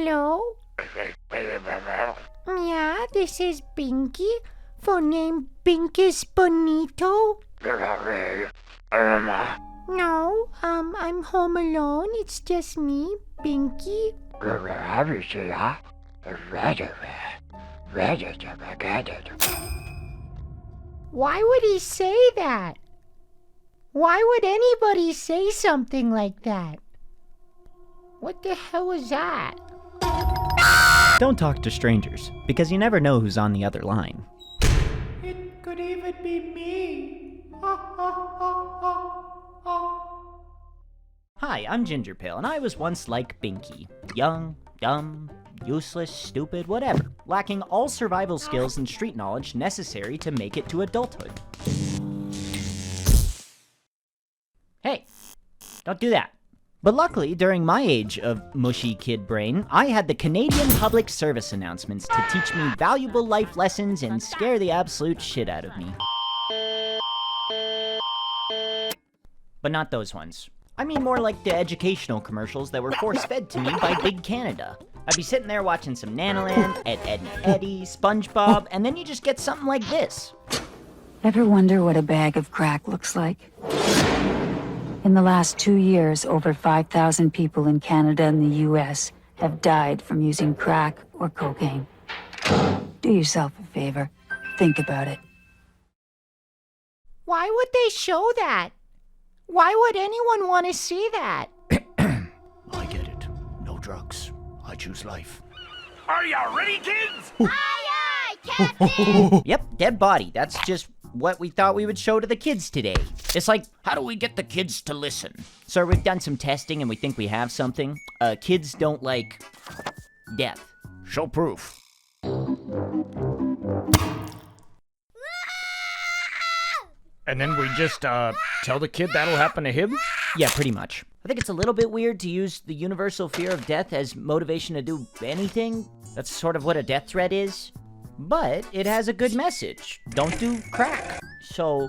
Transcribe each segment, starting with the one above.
Hello? Yeah, this is Binky. Full name Binkus Bonito. No, I'm home alone. It's just me, Binky. Why would he say that? Why would anybody say something like that? What the hell was that? Don't talk to strangers, because you never know who's on the other line. It could even be me. Hi, I'm GingerPale, and I was once like Binky. Young, dumb, useless, stupid, whatever. Lacking all survival skills and street knowledge necessary to make it to adulthood. Hey, don't do that. But luckily, during my age of mushy kid brain, I had the Canadian public service announcements to teach me valuable life lessons and scare the absolute shit out of me. But not those ones. I mean more like the educational commercials that were force-fed to me by Big Canada. I'd be sitting there watching some Nanoland, Ed, Edd and Eddy, SpongeBob, and then you just get something like this. Ever wonder what a bag of crack looks like? In the last 2 years, over 5,000 people in Canada and the US have died from using crack or cocaine. Do yourself a favor. Think about it. Why would they show that? Why would anyone want to see that? I get it. No drugs. I choose life. Are you ready, kids? Aye, aye, Captain! Yep, dead body. That's just what we thought we would show to the kids today. It's like, how do we get the kids to listen? Sir, we've done some testing and we think we have something. Kids don't like death. Show proof. And then we just, tell the kid that'll happen to him? Yeah, pretty much. I think it's a little bit weird to use the universal fear of death as motivation to do anything. That's sort of what a death threat is. But it has a good message. Don't do crack. So,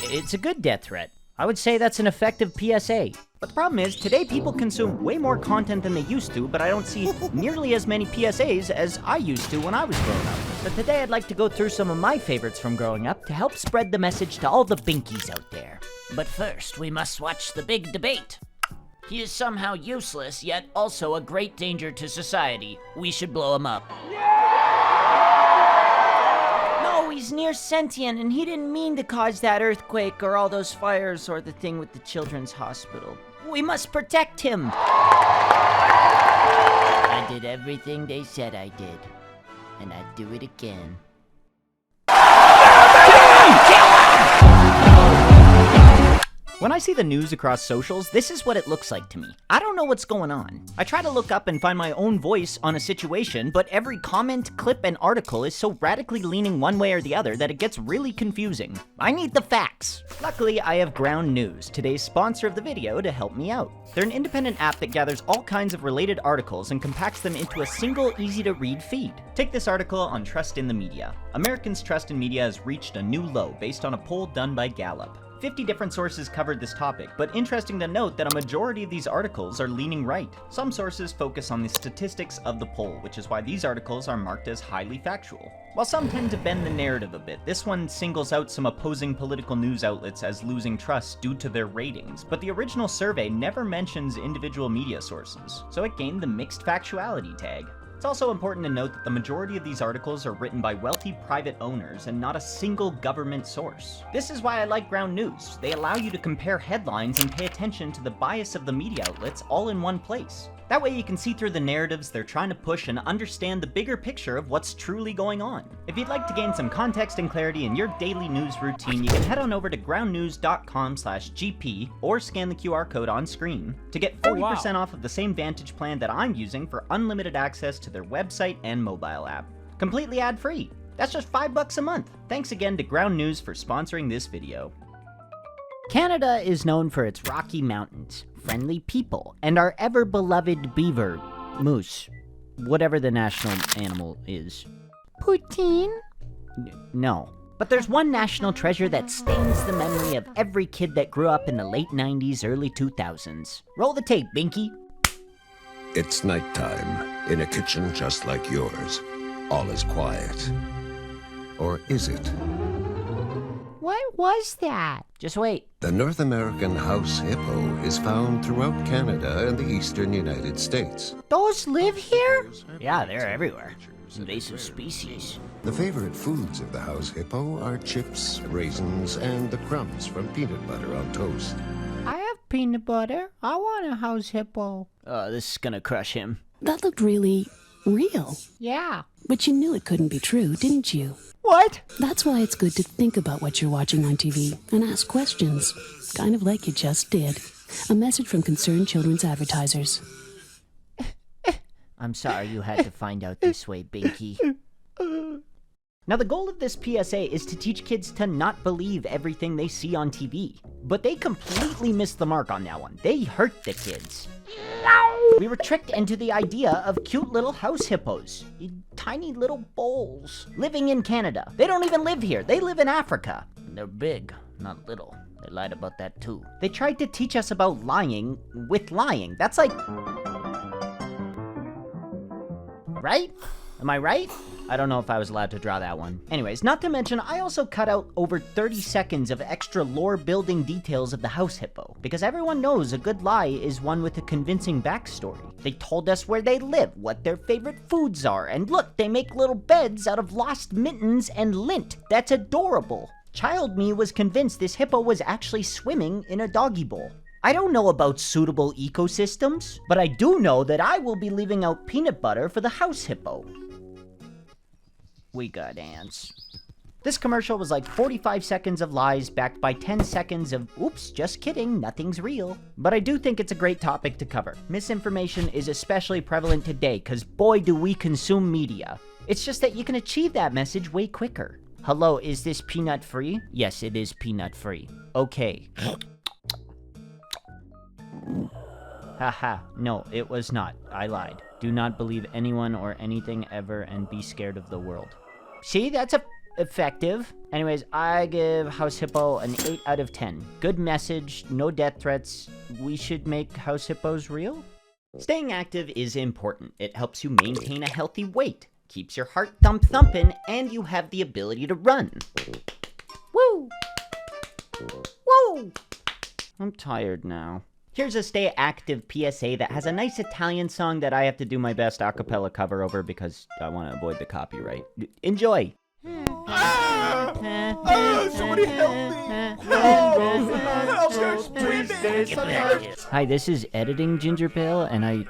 it's a good death threat. I would say that's an effective PSA. But the problem is, today people consume way more content than they used to, but I don't see nearly as many PSAs as I used to when I was growing up. But today I'd like to go through some of my favorites from growing up to help spread the message to all the Binkies out there. But first, we must watch the big debate. He is somehow useless, yet also a great danger to society. We should blow him up. No, he's near sentient, and he didn't mean to cause that earthquake or all those fires or the thing with the children's hospital. We must protect him. I did everything they said I did, and I'd do it again. When I see the news across socials, this is what it looks like to me. I don't know what's going on. I try to look up and find my own voice on a situation, but every comment, clip, and article is so radically leaning one way or the other that it gets really confusing. I need the facts. Luckily, I have Ground News, today's sponsor of the video, to help me out. They're an independent app that gathers all kinds of related articles and compacts them into a single, easy-to-read feed. Take this article on trust in the media. Americans' trust in media has reached a new low based on a poll done by Gallup. 50 different sources covered this topic, but interesting to note that a majority of these articles are leaning right. Some sources focus on the statistics of the poll, which is why these articles are marked as highly factual. While some tend to bend the narrative a bit, this one singles out some opposing political news outlets as losing trust due to their ratings, but the original survey never mentions individual media sources, so it gained the mixed factuality tag. It's also important to note that the majority of these articles are written by wealthy private owners and not a single government source. This is why I like Ground News. They allow you to compare headlines and pay attention to the bias of the media outlets all in one place. That way you can see through the narratives they're trying to push and understand the bigger picture of what's truly going on. If you'd like to gain some context and clarity in your daily news routine, you can head on over to groundnews.com/GP or scan the QR code on screen to get 40% off of the same Vantage plan that I'm using for unlimited access to their website and mobile app. Completely ad-free. That's just $5 a month. Thanks again to Ground News for sponsoring this video. Canada is known for its rocky mountains, friendly people, and our ever-beloved beaver, moose, whatever the national animal is. Poutine? No. But there's one national treasure that stains the memory of every kid that grew up in the late 90s, early 2000s. Roll the tape, Binky. It's nighttime, in a kitchen just like yours. All is quiet. Or is it? What was that? Just wait. The North American house hippo is found throughout Canada and the eastern United States. Those live here? Yeah, they're everywhere. Invasive species. The favorite foods of the house hippo are chips, raisins, and the crumbs from peanut butter on toast. I have peanut butter. I want a house hippo. Oh, this is gonna crush him. That looked really real. Yeah. But you knew it couldn't be true, didn't you? What? That's why it's good to think about what you're watching on TV and ask questions. Kind of like you just did. A message from Concerned Children's Advertisers. I'm sorry you had to find out this way, Binky. Now, the goal of this PSA is to teach kids to not believe everything they see on TV. But they completely missed the mark on that one. They hurt the kids. We were tricked into the idea of cute little house hippos in tiny little bowls living in Canada. They don't even live here. They live in Africa. They're big, not little. They lied about that too. They tried to teach us about lying with lying. That's like... Right? Am I right? I don't know if I was allowed to draw that one. Anyways, not to mention, I also cut out over 30 seconds of extra lore-building details of the house hippo, because everyone knows a good lie is one with a convincing backstory. They told us where they live, what their favorite foods are, and look, they make little beds out of lost mittens and lint. That's adorable. Child me was convinced this hippo was actually swimming in a doggy bowl. I don't know about suitable ecosystems, but I do know that I will be leaving out peanut butter for the house hippo. We got ants. This commercial was like 45 seconds of lies backed by 10 seconds of, oops, just kidding, nothing's real. But I do think it's a great topic to cover. Misinformation is especially prevalent today, because boy do we consume media. It's just that you can achieve that message way quicker. Hello, is this peanut free? Yes, it is peanut free. Okay. Haha, no, it was not. I lied. Do not believe anyone or anything ever and be scared of the world. See, that's effective. Anyways, I give House Hippo an 8 out of 10. Good message, no death threats. We should make house hippos real? Staying active is important. It helps you maintain a healthy weight, keeps your heart thumping, and you have the ability to run. Woo! Woo! I'm tired now. Here's a Stay Active PSA that has a nice Italian song that I have to do my best a cappella cover over because I want to avoid the copyright. Enjoy! Somebody help me! Hi, this is editing GingerPale, and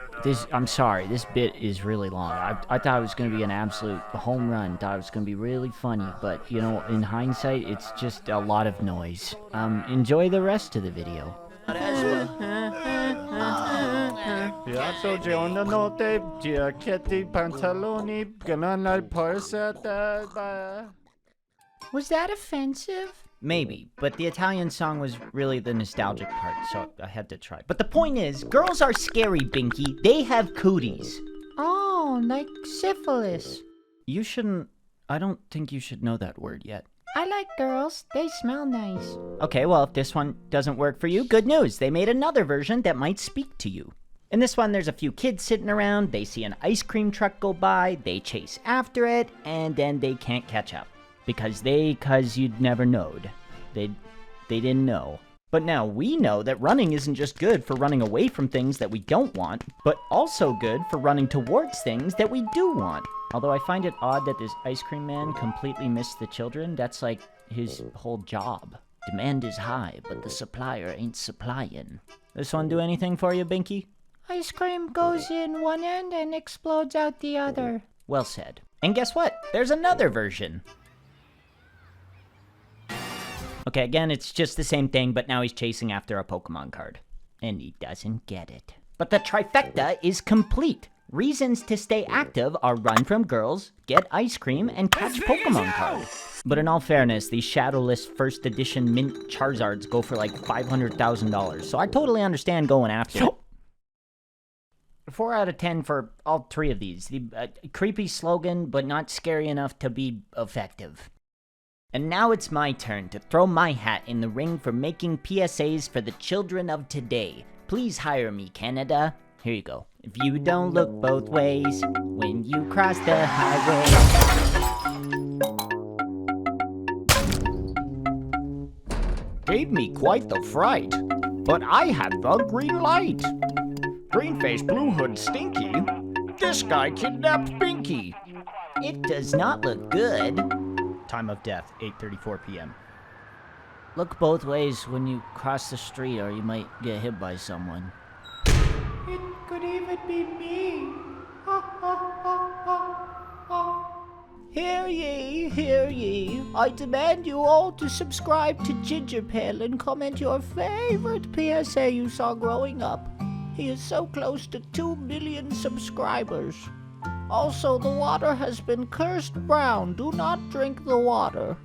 I'm sorry, this bit is really long. I thought it was going to be an absolute home run, thought it was going to be really funny, but, you know, in hindsight, it's just a lot of noise. Enjoy the rest of the video. Was that offensive? Maybe, but the Italian song was really the nostalgic part, so I had to try. But the point is, girls are scary, Binky. They have cooties. Oh, like syphilis. I don't think you should know that word yet. I like girls. They smell nice. Okay, well, if this one doesn't work for you, good news. They made another version that might speak to you. In this one, there's a few kids sitting around, they see an ice cream truck go by, they chase after it, and then they can't catch up. Because you'd never knowed. They didn't know. But now we know that running isn't just good for running away from things that we don't want, but also good for running towards things that we do want. Although I find it odd that this ice cream man completely missed the children. That's like his whole job. Demand is high, but the supplier ain't supplying. This one do anything for you, Binky? Ice cream goes in one end and explodes out the other. Well said. And guess what? There's another version. Okay, again, it's just the same thing, but now he's chasing after a Pokemon card. And he doesn't get it. But the trifecta is complete. Reasons to stay active are run from girls, get ice cream, and catch Pokemon cards. But in all fairness, these shadowless first edition mint Charizards go for like $500,000, so I totally understand going after it. 4 out of 10 for all 3 of these. The creepy slogan, but not scary enough to be effective. And now it's my turn to throw my hat in the ring for making PSAs for the children of today. Please hire me, Canada. Here you go. If you don't look both ways when you cross the highway. Gave me quite the fright, but I had the green light. Green face, blue hood, stinky. This guy kidnapped Binky. It does not look good. Time of death, 8:34 p.m. Look both ways when you cross the street or you might get hit by someone. It could even be me. Hear ye, hear ye. I demand you all to subscribe to GingerPale and comment your favorite PSA you saw growing up. He is so close to 2 million subscribers. Also, the water has been cursed brown. Do not drink the water.